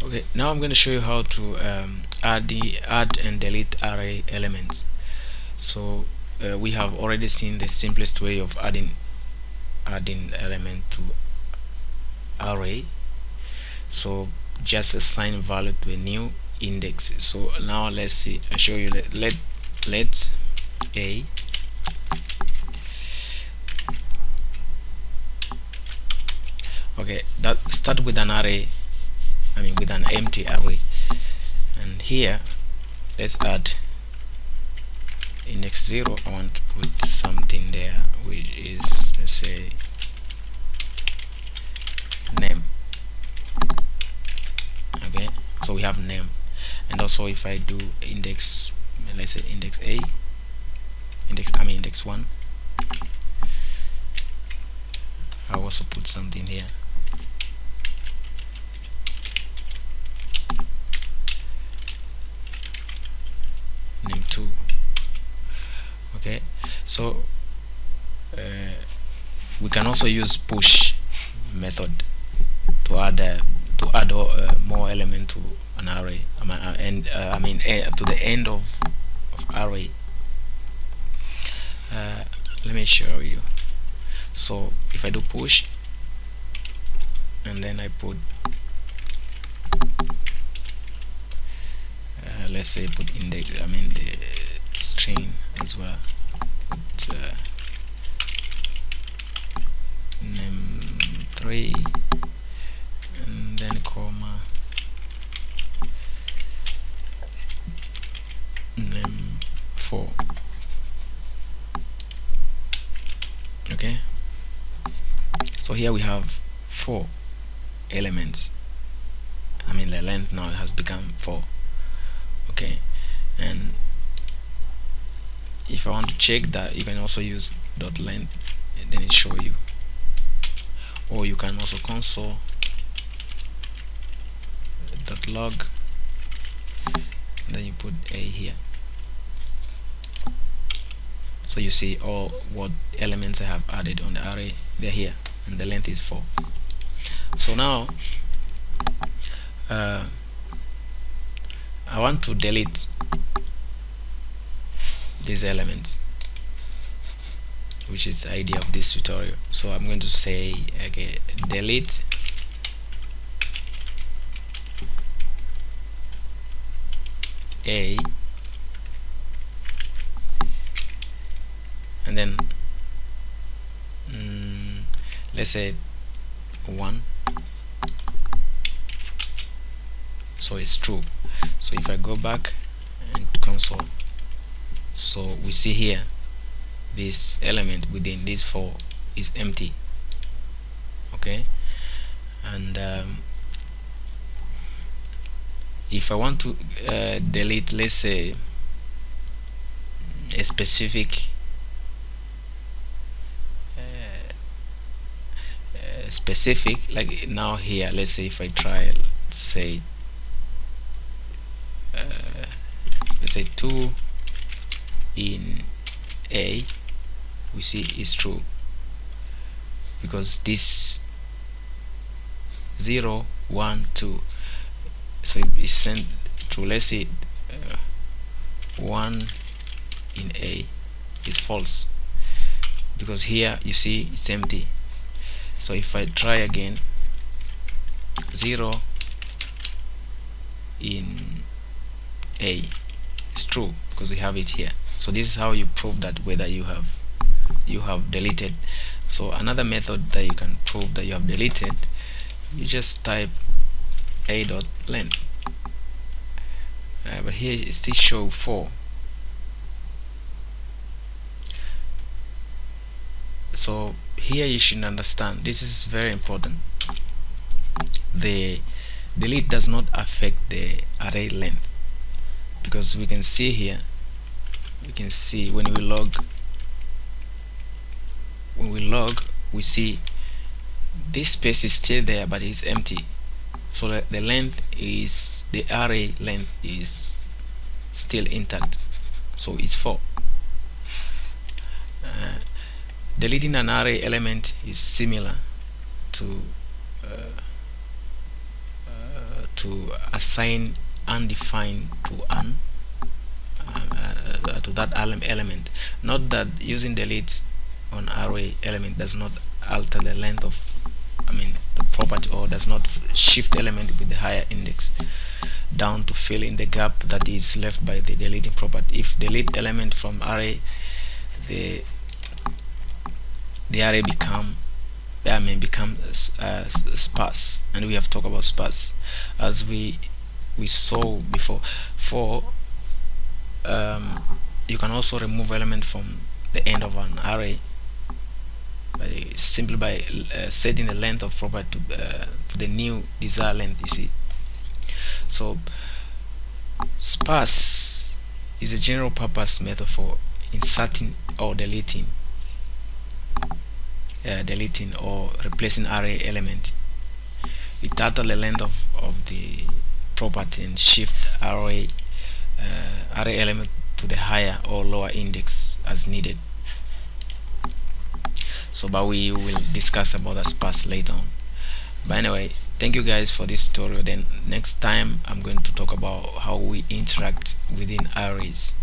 Okay, now I'm going to show you how to add and delete array elements. So we have already seen the simplest way of adding element to array. So just assign value to a new index. So now let's see. I show you that let's a okay, that start with an array, with an empty array, and here let's add index 0. I want to put something there, which is, let's say, name. Okay, so we have name. And also if I do index, let's say index a, index 1, I also put something here. Name 2. Okay, so we can also use push method to add more element to an array, to the end of array. Let me show you. So if I do push and then I put let's say put index, the string as well, put name 3 and then comma name 4. Okay, so here we have 4 elements. The length now has become 4. Okay, and if I want to check that, you can also use dot length, and then it show you, or you can also console dot log, and then you put a here, so you see all what elements I have added on the array. They're here, and the length is 4. So now I want to delete these elements, which is the idea of this tutorial. So I'm going to say, okay, delete a, and then let's say 1, so it's true. So if I go back and console, so we see here this element within these 4 is empty. Okay, and if I want to delete, let's say, a specific like now here, let's say if I try, say let's say 2 in a, we see is true because this 0, 1, 2, so it is sent to, let's say 1 in a is false because here you see it's empty. So if I try again, 0 in a is true because we have it here. So this is how you prove that whether you have deleted. So another method that you can prove that you have deleted, you just type a dot length, but here it still show 4. So here you should understand, this is very important, the delete does not affect the array length, because we can see here, we can see when we log, we see this space is still there but it's empty. So the length is, the array length is still intact, so it's 4. Deleting an array element is similar to to assign undefined to to that element. Note that using delete on array element does not alter the length of the property, or does not shift element with the higher index down to fill in the gap that is left by the deleting property. If delete element from array, the array become sparse, and we have talked about sparse as we saw before. You can also remove element from the end of an array simply by setting the length of property to the new desired length, you see. So sparse is a general purpose method for inserting or deleting or replacing array element. It alters the length of the property and shift array element to the higher or lower index as needed. So but we will discuss about that sparse later on. But anyway, thank you guys for this tutorial. Then next time I'm going to talk about how we interact within arrays.